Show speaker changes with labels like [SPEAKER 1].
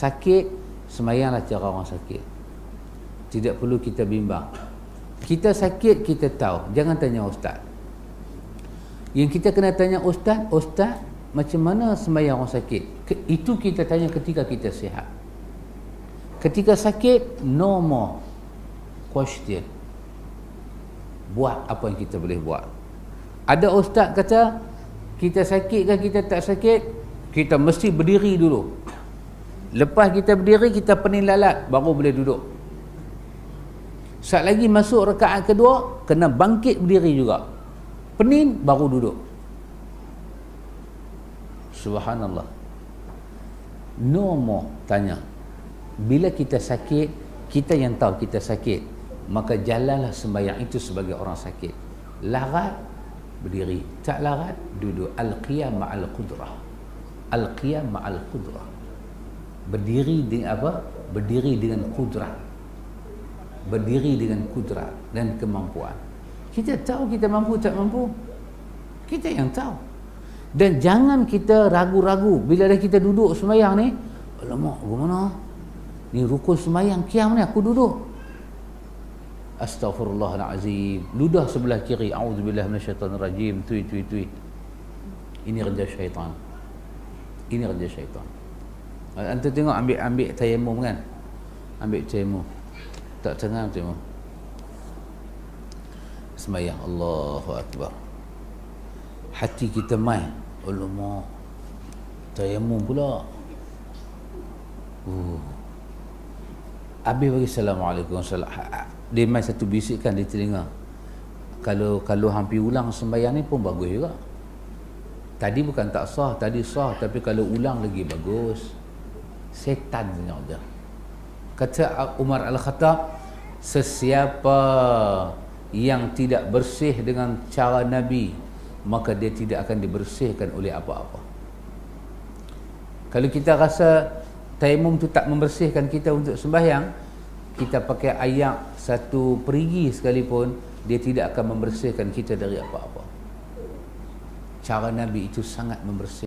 [SPEAKER 1] Sakit, semayanglah cara orang sakit. Tidak perlu kita bimbang. Kita sakit, kita tahu. Jangan tanya ustaz. Yang kita kena tanya ustaz, ustaz, macam mana semayang orang sakit? Itu kita tanya ketika kita sihat. Ketika sakit, no more question. Buat apa yang kita boleh buat. Ada ustaz kata, kita sakit ke kita tak sakit, kita mesti berdiri dulu. Lepas kita berdiri, kita pening lalat, baru boleh duduk. Saat lagi masuk rakaat kedua, kena bangkit berdiri juga. Pening, baru duduk. Subhanallah. No more tanya. Bila kita sakit, kita yang tahu kita sakit, maka jalanlah sembahyang itu sebagai orang sakit. Larat, berdiri. Tak larat, duduk. Al-qiyam ma'al qudrah. Al-qiyam ma'al qudrah. Berdiri dengan apa? Berdiri dengan kudrah. Berdiri dengan kudrah dan kemampuan. Kita tahu kita mampu tak mampu. Kita yang tahu. Dan jangan kita ragu-ragu bila dah kita duduk sembahyang ni. Alamak, bagaimana? Ni rukun sembahyang qiyam ni aku duduk. Astaghfirullahalazim. Ludah sebelah kiri. Auzubillahi minasyaitanirrajim. Tui. Ini kerja syaitan. Ini kerja syaitan. Anda tengok ambil tayammum kan? Ambil tayammum. Tak tengah tayammum. Sembahyang Allahu Akbar. Hati kita mai. Alamak. Tayammum pula. Habis bagi Assalamualaikum. Dia mai satu bisikkan di telinga. Kalau hampir ulang sembahyang ni pun bagus juga. Tadi bukan tak sah, tadi sah, tapi kalau ulang lagi bagus. Setan saja. Kata Umar Al-Khattab, sesiapa yang tidak bersih dengan cara Nabi, maka dia tidak akan dibersihkan oleh apa-apa. Kalau kita rasa tayammum tu tak membersihkan kita untuk sembahyang, kita pakai ayak satu perigi sekalipun, dia tidak akan membersihkan kita dari apa-apa. Cara Nabi itu sangat membersihkan.